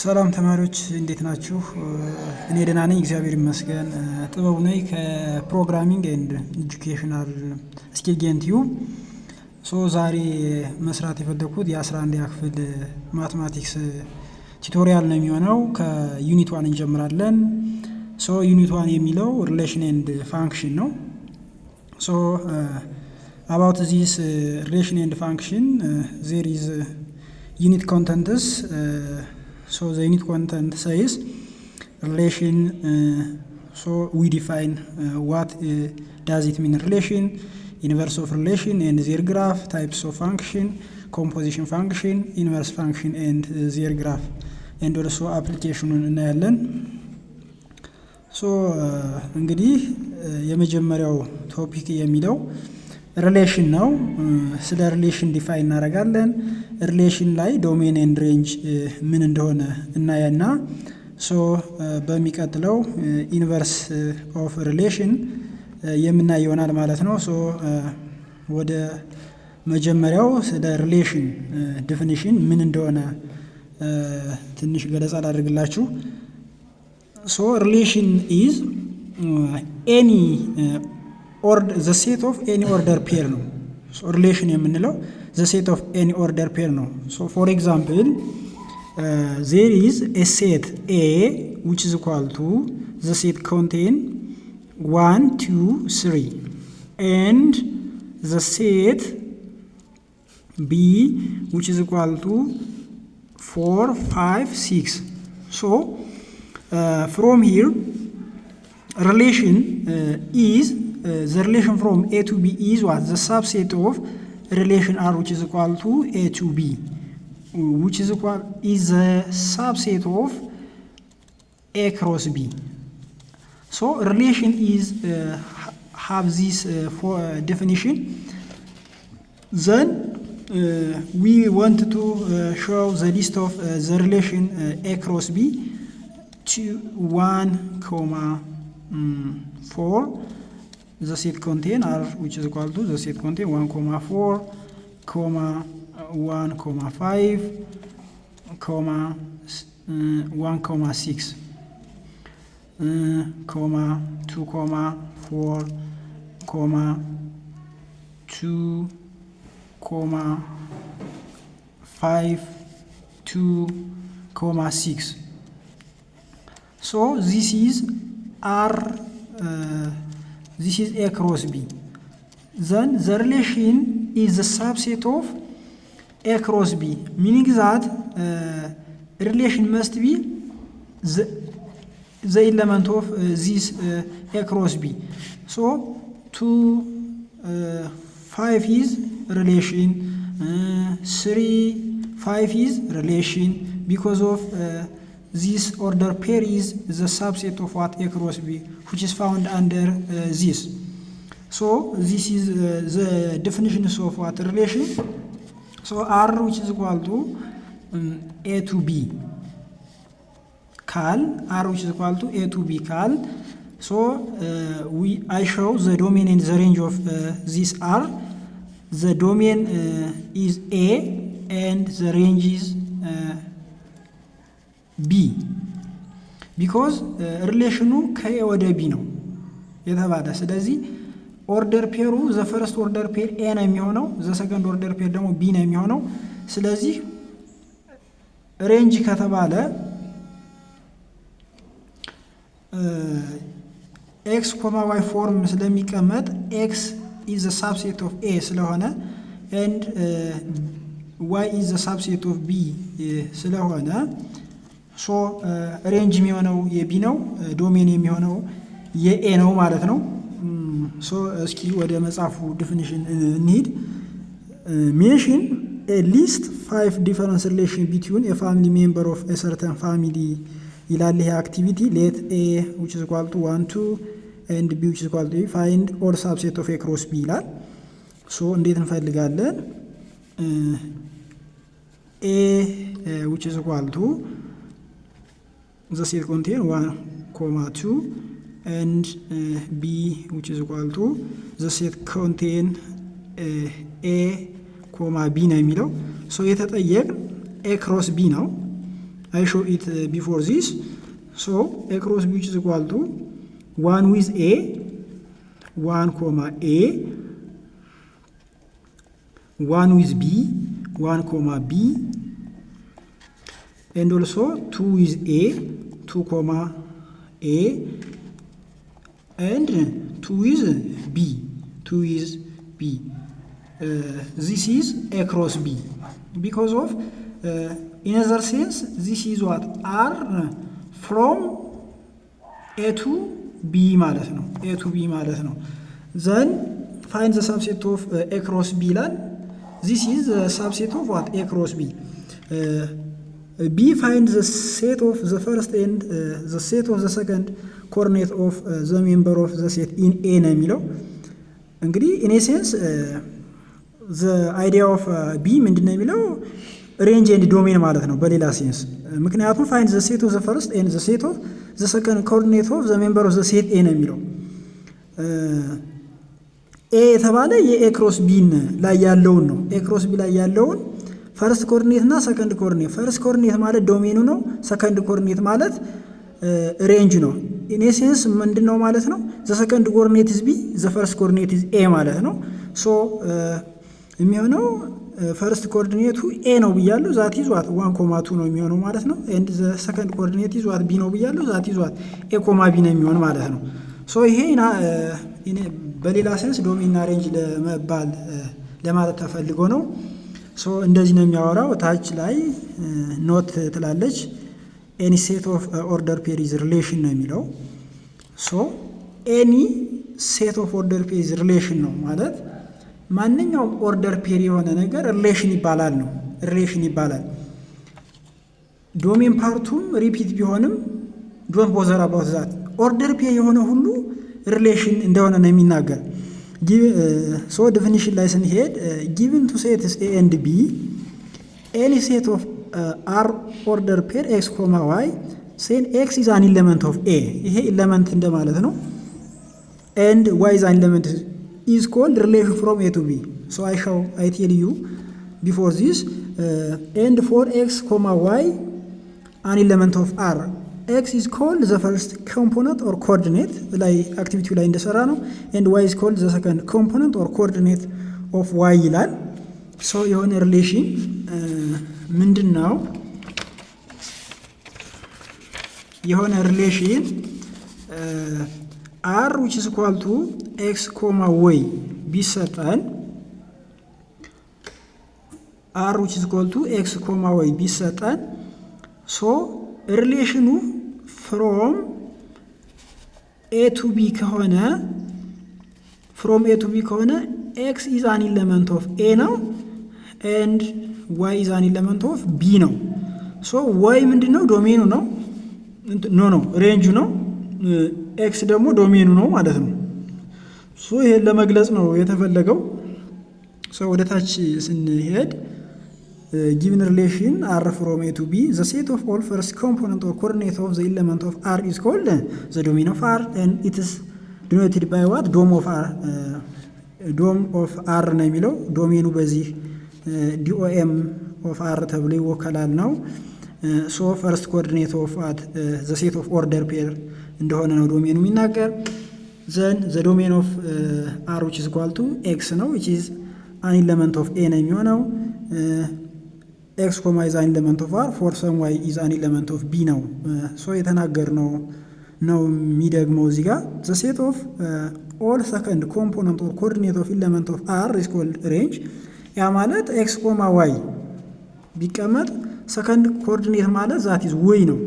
ሰላም ተማሪዎች እንዴት ናችሁ? እኔ ደህና ነኝ እግዚአብሔር ይመስገን። ጥበቡ ነኝ ከፕሮግራሚንግ ኤንድ ኤጁኬሽናል ስኪል ጌን ቲዩብ። ዛሬ መስራት የፈለኩት የ11ኛ ክፍል ማትማቲክስ ቱቶሪያል ነው የሚሆነው። ከዩኒት 1 እንጀምራለን። ዩኒት 1 የሚለው ሪሌሽን ኤንድ ፋንክሽን ነው። about this relation and function there is unit contents. So the unit content says relation. So we define what does it mean relation, inverse of relation and their graph, types of function, composition function, inverse function and their graph, and also application እናያለን። እንግዲህ የመጀመሪያው ቶፒክ የሚለው ሪሌሽን ነው። ስለ ሪሌሽን ዲፋይን እናደርጋለን። ሪሌሽን ላይ ዶሜን ኤንድ ሬንጅ ምን እንደሆነ እናያና በሚቀጥለው ኢንቨርስ ኦፍ ሪሌሽን የምናይ ይሆናል ማለት ነው። ወደ መጀመሪያው ስለ ሪሌሽን ዲፊኒሽን ምን እንደሆነ ትንሽ ገለጻ ላድርግላችሁ። ሪሌሽን ኢዝ ኤኒ the set of any order pair ነው። relation የምንለው the set of any order pair ነው። for example there is a set A which is equal to the set contain 1 2 3 and the set B which is equal to 4 5 6. From here relation is the relation from A to B is what? The subset of relation R which is equal to A to B, which is the subset of A cross B. Relation is have this definition. Then we want to show the list of the relation A cross B to 1, 4. The set contain R which is equal to the set contain 1, 4, 1, 5, 1, 6, 2, 4, 2, 5, 2, 6. This is R. This is A cross B. Then the relation is the subset of A cross B, meaning that relation must be the element of this A cross B. 2, 5 is relation, 3, 5 is relation because of this order pair is the subset of what? A cross B, which is found under this. This is the definition of what? Relation. R which is equal to A to B cal, R which is equal to A to B cal. I show the domain and the range of this R. The domain is A and the range is B, because ሪሌሽኑ ከኤ ወደ ቢ ነው የተባለ። ስለዚህ ኦርደር ፔሩ ዘ ፈርስት ኦርደር ፔር ኤ ነው የሚሆነው፣ ዘ ሰከንድ ኦርደር ፔር ደግሞ ቢ ነው የሚሆነው። ስለዚህ ሬንጅ ከተባለ ኤክስ ኮማ ዋይ ፎርም ስለሚቀመጥ ኤክስ ኢዝ ዘ ሳብሴት ኦፍ ኤ ስለሆነ ኤንድ ዋይ ኢዝ ዘ ሳብሴት ኦፍ ቢ ስለሆነ ሬንጅ የሚሆነው የቢ ነው፣ ዶሜን የሚሆነው የኤ ነው ማለት ነው። እስኪ ወደ መጽሐፉ ዲፊኒሽን እንሂድ። ሜንሽን ሊስት 5 ዲፈረንስ ሪሌሽን ቢትዊን ኤ ፋሚሊ ሜምበር ኦፍ ኤ ሰርተን ፋሚሊ ይላል ይሄ አክቲቪቲ። ሌት ኤ which is equal to 1 2 and b which is equal to find all subset of a cross b ይላል። እንዴት እንፈልጋለን? a which is equal to the set contain 1, 2 and B which is equal to the set contain A, B ነው የሚለው። የተጠየቅ A cross B ነው። I show it before this. So A cross B which is equal to 1 with A, 1 comma A, 1 with B, 1 comma B, and also 2 with A, 2 comma A, and 2 with B, 2 with B. This is A cross B. Because of, in other sense, this is what? R from A to B ማለት ነው። A to B ማለት ነው። Then find the subset of A cross B ይላል። This is the subset of what? A cross B. B find the set of the first and the set of the second coordinate of the member of the set in A ነው የሚለው። እንግዲህ in a sense the idea of B ምንድነው የሚለው range and domain ማለት ነው በሌላ ሴንስ። ምክንያቱም find the set of the first and the set of the second coordinate of the member of the set A ነው የሚለው። A የተባለ የA cross B ላይ ያለውን ነው። A cross B ላይ ያለውን ፈርስት ኮኦርዲኔት እና ሰከንድ ኮኦርዲኔት። ፈርስት ኮኦርዲኔት ማለት ዶሜኑ ነው። ሰከንድ ኮኦርዲኔት ማለት ሬንጅ ነው። ኢን ኤሴንስ ምንድነው ማለት ነው? ዘ ሰከንድ ኮኦርዲኔት ኢዝ B፣ ዘ ፈርስት ኮኦርዲኔት ኢዝ A ማለት ነው። ሶ የሚሆነው ፈርስት ኮኦርዲኔቱ A ነው ብያለሁ። ዛት ኢዝ ዋት 1 ኮማ 2 ነው የሚሆነው ማለት ነው። ኤንድ ዘ ሰከንድ ኮኦርዲኔት ኢዝ ዋት B ነው ብያለሁ። ዛት ኢዝ ዋት A ኮማ B ነው የሚሆን ማለት ነው። ሶ ይሄ በሌላ ሴንስ ዶሜን እና ሬንጅ ለመባል ለማለት ተፈልጎ ነው። ሶ እንደዚህ ነው የሚያወራው። ታች ላይ ኖት ትላለች ኤኒ ሴት ኦፍ ኦርደር ፔር ኢዝ ሪሌሽን ነው የሚለው። ሶ ኤኒ ሴት ኦፍ ኦርደር ፔር ኢዝ ሪሌሽን ነው ማለት ማንኛውም ኦርደር ፔር የሆነ ነገር ሪሌሽን ይባላል ነው። ሪሌሽን ይባላል። ዶሜን ፓርቱም ሪፒት ቢሆንም ዶንት ቦዘር አባውት ዛት። ኦርደር ፔር የሆነ ሁሉ ሪሌሽን እንደሆነ ነው የሚናገር። ሶ ዴፊኒሽን ላይ ስንሄድ ጊቭን ቱ ሴትስ ኤ ኤንድ ቢ ኤኒ ሴት ኦፍ አር ኦርደር ፔር ኤክስ ኮማ ዋይ ሴን ኤክስ ኢዝ አን ኢለመንት ኦፍ ኤ፣ ይሄ ኢለመንት እንደማለት ነው። ኤንድ ዋይ ኢዝ አን ኢለመንት ኢዝ ኮልድ ሪሌሽን ፍሮም ኤ ቱ ቢ። ሶ አይ ቴል ዩ ቢፎር ዚስ ኤንድ ፎር ኤክስ ኮማ ዋይ አን ኢለመንት ኦፍ አር ኤክስ ኢዝ ኮልድ ዘ ፈርስት ኮምፖነንት ኦር ኮኦርዲኔት ላይ አክቲቪቲው ላይ እንደሰራ ነው። ኤንድ ዋይ ኢዝ ኮልድ ዘ ሰከንድ ኮምፖነንት ኦር ኮኦርዲኔት ኦፍ ዋይ ይላል። ሶ የሆነ ሪሌሽን ምንድን ነው? የሆነ ሪሌሽን አር ዊች ኢዝ ኢኳል ቱ ኤክስ ኮማ ዋይ ቢሰጠን አር ዊች ኢዝ ኢኳል ቱ ኤክስ ኮማ ዋይ ቢሰጠን ሶ ሪሌሽኑ ፍሮም ኤ ቱ ቢ ከሆነ ኤክስ ኢዝ አን ኢለመንት ኦፍ ኤ ነው ኤንድ ዋይ ኢዝ አን ኢለመንት ኦፍ ቢ ነው። ሶ ዋይ ምንድን ነው? ዶሜኑ ነው። ኖ ሬንጁ ነው። ኤክስ ደግሞ ዶሜኑ ነው ማለት ነው። ሶ ይሄን ለመግለጽ ነው የተፈለገው። ሶ ወደ ታች ስንሄድ given relation R from A to B, the set of all first component or coordinate of the element of R is called the domain of R, and it is denoted by what? Dome of R. Dome of R ነው የሚለው ዶሜኑ በዚህ DOM of R ተብሎ ይወከላል ነው። ሶ ፈርስት ኮኦርዲኔት ኦፍ አት the set of order pair እንደሆነ ነው ዶሜኑ የሚናገር። then the domain of R which is equal to X ነው, which is an element of A ነው የሚሆነው። x comma is an element of R, for some y is an element of B ነው። ሶ የተናገር ነው የሚደግመው እዚህ ጋር the set of all second component or coordinate of element of R is called range። ያ ማለት x comma y ቢቀመጥ ሰከንድ ኮኦርዲኔት ማለት ዛት ኢዝ y ነው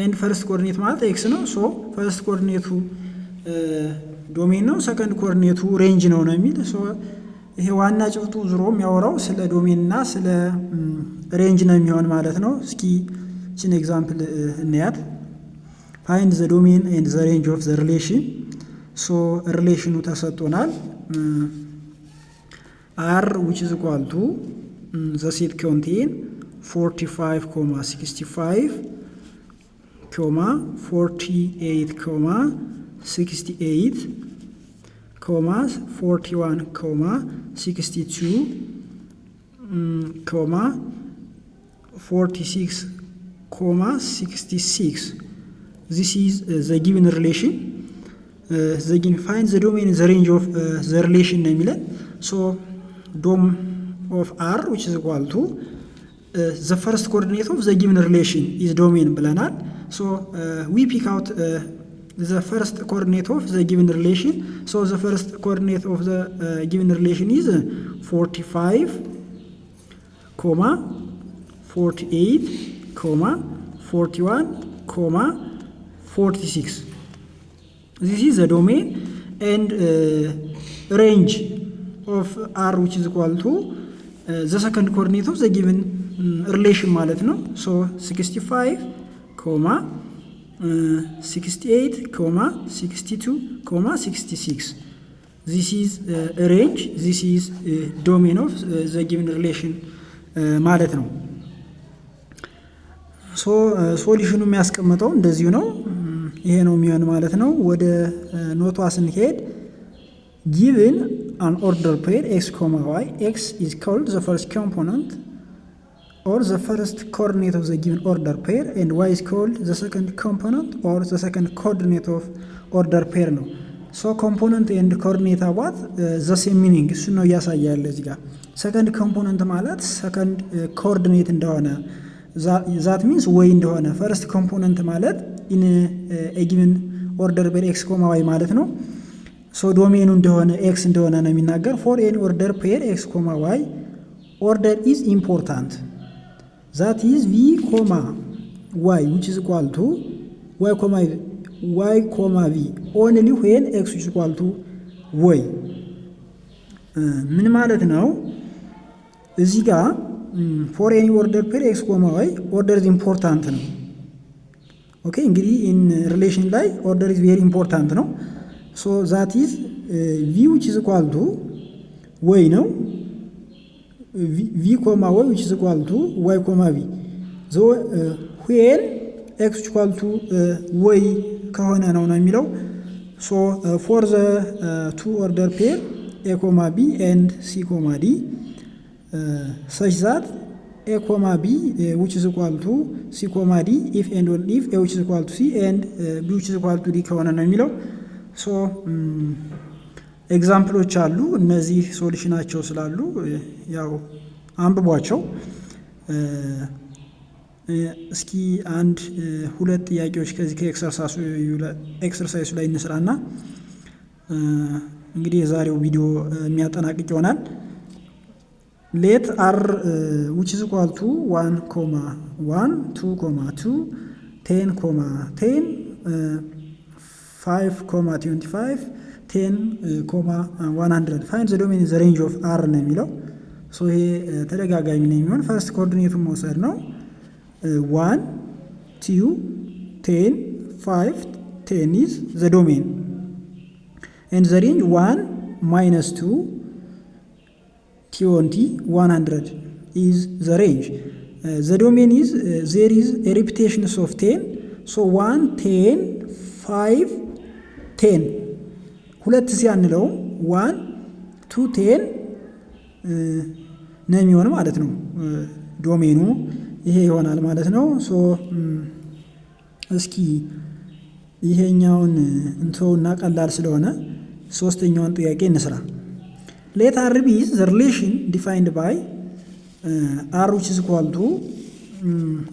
and first coordinate ማለት x ነው። ሶ first coordinate ዶሜን ነው፣ ሰከንድ ኮኦርዲኔቱ ሬንጅ ነው የሚል። ሶ ይሄ ዋና ጭብጡ ዙሮ የሚያወራው ስለ ዶሜን እና ስለ ሬንጅ ነው የሚሆን ማለት ነው። እስኪ እቺን ኤግዛምፕል እንያት። find the domain and the range of the relation። ሶ ሪሌሽኑ ተሰጥቶናል R which is equal to the set contain 45, 65, 48, 68, 41, 62, 46, 66. This is the given relation. The given find the domain in the range of the relation ነው የሚለን። So dom of R which is equal to the first coordinate of the given relation is domain ብለናል። So we pick out the first coordinate of the given relation. So the first coordinate of the given relation is 45, 48, 41, 46. This is the domain and range of R which is equal to the second coordinate of the given relation ማለት ነው። So 65, 68, 62, 66. This is a range. This is a domain of the given relation ማለት ነው። ሶ ሶሉሽኑ የሚያስቀምጠው እንደዚሁ ነው። ይሄ ነው የሚሆን ማለት ነው። ወደ ኖቷ ስንሄድ given an order pair x, y, x is called the first component or the first coordinate of the given order pair and y is called the second component or the second coordinate of order pair ነው። ሶ ኮምፖነንት ኤንድ ኮኦርዲኔት አባት the same meaning እሱ ነው ያሳያል እዚህ ጋር። ሰከንድ ኮምፖነንት ማለት ሰከንድ ኮኦርዲኔት እንደሆነ that means way እንደሆነ፣ ፈርስት ኮምፖነንት ማለት in a given order pair x, y ማለት ነው። ሶ ዶሜኑ እንደሆነ x እንደሆነ ነው የሚናገር። for any order pair x, y order is important. That is v, y which is equal to y, v only when x is equal to y. ምን ማለት ነው እዚህ ጋር for any order pair x, y order is important ነው። ኦኬ እንግዲህ in relation ላይ order is very important ነው። so that is v which is equal to y ነው v, y which is equal to y, v. so when x is equal to y ከሆነ ነው የሚለው። so for the two order pair a, b and c, d such that a, b which is equal to c, d if and only if a which is equal to c and b which is equal to d ከሆነ ነው የሚለው። ሶ ኤግዛምፕሎች አሉ። እነዚህ ሶሉሽናቸው ስላሉ ያው አንብቧቸው። እስኪ አንድ ሁለት ጥያቄዎች ከዚህ ከኤክሰርሳይሱ ላይ እንስራና እንግዲህ የዛሬው ቪዲዮ የሚያጠናቅቅ ይሆናል። let r which is equal to 1, 1, 2, 2, 10, 10, 5, 25, 10, 100 find the domain in the range of r ነው የሚለው። ሶ ይሄ ተደጋጋሚ ነው የሚሆን። ፈርስት ኮኦርዲኔቱን መውሰድ ነው 1, 2, 10, 5, 10 is the domain and the range 1, -2, 20, 100 is the range. The domain is there is a repetition of 10. So 1, 10, 5, 10 ሁለት ሲያንለው 1, 2, 10 ነው የሚሆን ማለት ነው። ዶሜኑ ይሄ ይሆናል ማለት ነው። ሶ እስኪ ይሄኛውን እንተውና ቀላል ስለሆነ ሶስተኛውን ጥያቄ እንስራ። let r be the relation defined by r which is equal to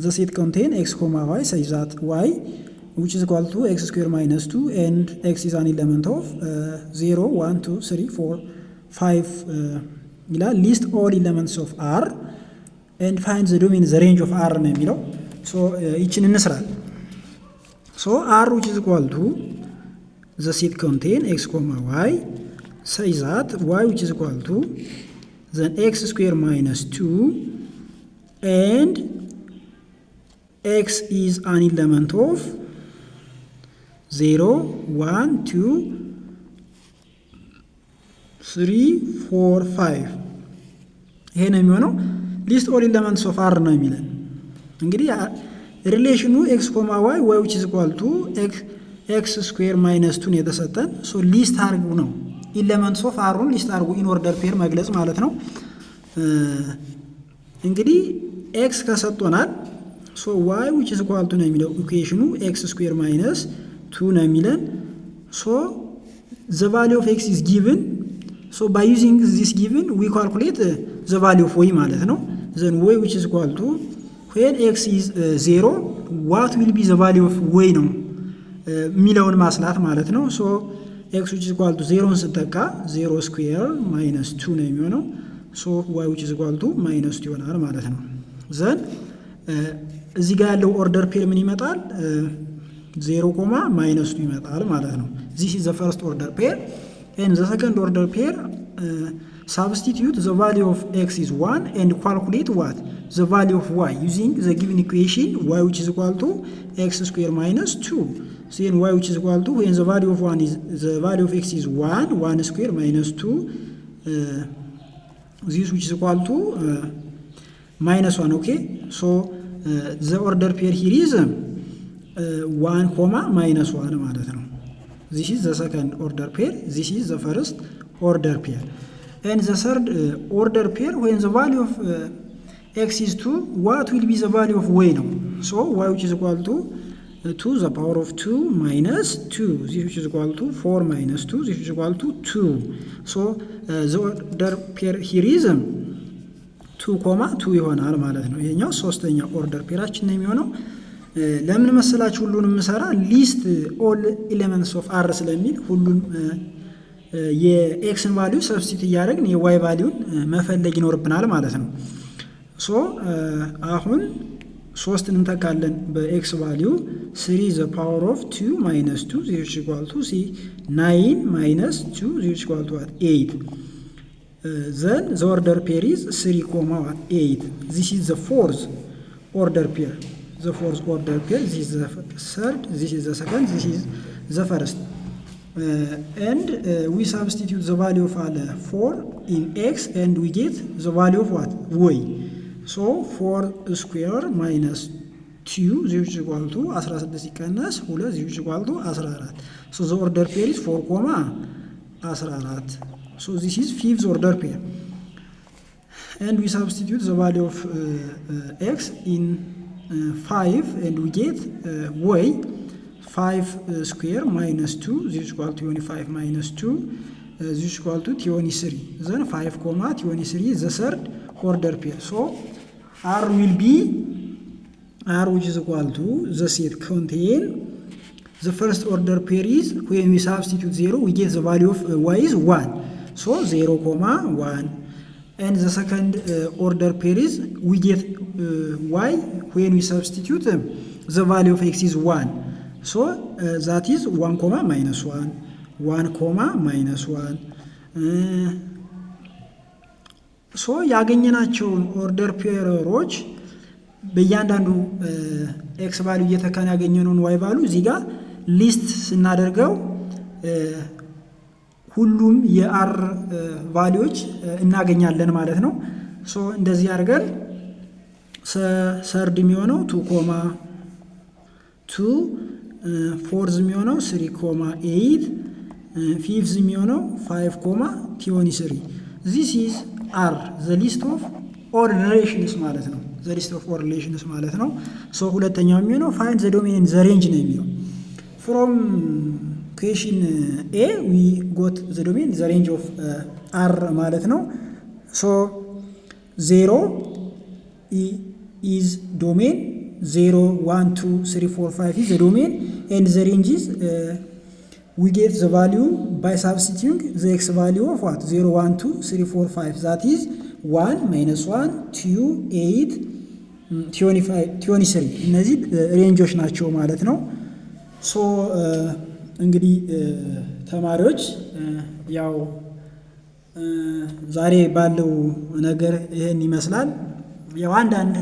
the set contain x, y such that y which is equal to x square minus 2 and x is an element of 0, 1, 2, 3, 4, 5 ይላል። list all elements of r and find the domain the range of r ነው የሚለው። ሶ ይችን እንስራለን። ሶ r which is equal to the set contain x, y such that y which is equal to then x square minus 2 and x is an element of 0, 1, 2, 3, 4, 5 ይሄ ነው የሚሆነው። ሊስት ኦል ኤሌመንትስ ኦፍ r ነው የሚለን። እንግዲህ ሪሌሽኑ x, y which is equal to x square minus 2 ነው የተሰጠን። ሶ ሊስት አርጉ ነው ኤሌመንትስ ኦፍ r ሊስት አርጉ ኢን ኦርደር ፔር መግለጽ ማለት ነው። እንግዲህ x ከሰጥቶናል ሶ ዋይ ዊች ኢዝ ኢኳል ቱ ነው የሚለው ኢኩዌሽኑ ኤክስ ስኩዌር ማይነስ 2 ነው የሚለን። ሶ ዘ ቫሊዩ ኦፍ ኤክስ ኢዝ ጊቭን ሶ ባይ ዩዚንግ ዚስ ጊቭን ዊ ካልኩሌት ዘ ቫሊዩ ኦፍ ዋይ ማለት ነው። ዘን ዋይ ዊች ኢዝ ኢኳል ቱ ዌን ኤክስ ኢዝ 0 ዋት ዊል ቢ ዘ ቫሊዩ ኦፍ ዋይ ነው የሚለውን ማስላት ማለት ነው። ሶ ኤክስ ዊች ኢዝ ኢኳል ቱ 0ን ስተካ 0 ስኩዌር ማይነስ 2 ነው የሚሆነው። ሶ ዋይ ዊች ኢዝ ኢኳል ቱ ማይነስ 2 ይሆናል ማለት ነው። ዘን እዚህ ጋር ያለው ኦርደር ፔር ምን ይመጣል? 0 ኮማ ማይነስ 2 ይመጣል ማለት ነው። ዚስ ኢዝ ዘ ፈርስት ኦርደር ፔር ኤንድ ዘ ሰከንድ ኦርደር ፔር substitute the value of x is 1 and calculate what? The value of y using the given equation y which is equal to x square minus 2. So then y which is equal to when the value of 1 is the value of x is 1 square minus 2 this which is equal to minus 1. Okay, so the order pair here is 1 comma minus 1 ማለት ነው። This is the second order pair, this is the first order pair. And the third order pair when the value of x is 2 what will be the value of y now? So y which is equal to 2 the power of 2 minus 2 this which is equal to 4 minus 2 this which is equal to 2. So the order pair here is 2 comma 2 ይሆናል ማለት ነው። ይሄኛው ሶስተኛ ኦርደር ፔራችን ነው የሚሆነው። ለምን መሰላችሁ ሁሉንም ሰራ ሊስት ኦል ኤሌመንትስ ኦፍ አር ስለሚል ሁሉን የኤክስን ቫልዩ ሰብስቲት እያደረግን የዋይ ቫልዩን መፈለግ ይኖርብናል ማለት ነው። ሶ አሁን 3 እንተካለን በኤክስ ቫልዩ 3 ዘ ፓወር ኦፍ 2 ማይነስ 2 this is equal to 9 minus 2 this is equal to 8. Then the order pair is 3 comma 8. This is the fourth order pair. The fourth order pair, this is the third, this is the second, this is the first. And we substitute the value of 4 in x and we get the value of what? Y. So 4 square minus 2 this is equal to 16 ሲቀነስ 2 this is equal to 14. So the order pair is 4 comma 14. So this is fifth order pair. And we substitute the value of x in 5 and we get y 5 square minus 2 this is equal to 25 minus 2 this is equal to 23. Then 5 comma 23 is the third order pair. So r will be r which is equal to the set contain the first order pair is when we substitute 0 we get the value of y is 1. So 0 comma 1. And the second order pair is we get y when we substitute the value of x is 1. So that is 1 comma minus 1 1 comma minus 1. So ያገኘናቸውን ኦርደር ፔሮች በእያንዳንዱ ኤክስ ቫልዩ እየተካን ያገኘነውን ዋይ ቫልዩ እዚህ ጋር ሊስት ስናደርገው ሁሉም የአር ቫልዩዎች እናገኛለን ማለት ነው። ሶ እንደዚህ አድርገን ሰርድ የሚሆነው 2 ኮማ 2 ፎርዝ የሚሆነው 3 ኮማ 8 ፊፍዝ የሚሆነው 5 ኮማ 23 this is r the list of all relations ማለት ነው። the list of all relations ማለት ነው። ሶ ሁለተኛው የሚሆነው find the domain and the range ነው የሚለው from question a we got the domain the range of r ማለት ነው። so 0 is domain 0 1 2 3 4 5 is the domain and the range is we get the value by substituting the x value of what 0 1 2 3 4 5 that is 1 minus 1 2 8 25 23 እነዚህ ሬንጆች ናቸው ማለት ነው። ሶ እንግዲህ ተማሪዎች ያው ዛሬ ባለው ነገር ይሄን ይመስላል። ያው አንዳንድ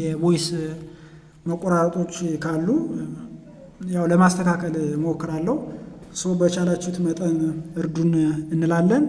የቮይስ መቆራረጦች ካሉ ያው ለማስተካከል ሞክራለሁ። ሶ በቻላችሁት መጠን እርዱን እንላለን።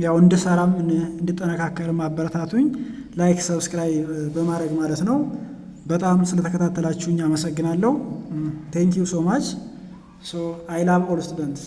ያው እንድሰራም እንድጠነካከርም አበረታቱኝ። ላይክ ሰብስክራይብ በማድረግ ማለት ነው። በጣም ስለተከታተላችሁኝ አመሰግናለሁ። Thank you so much. So I love all students.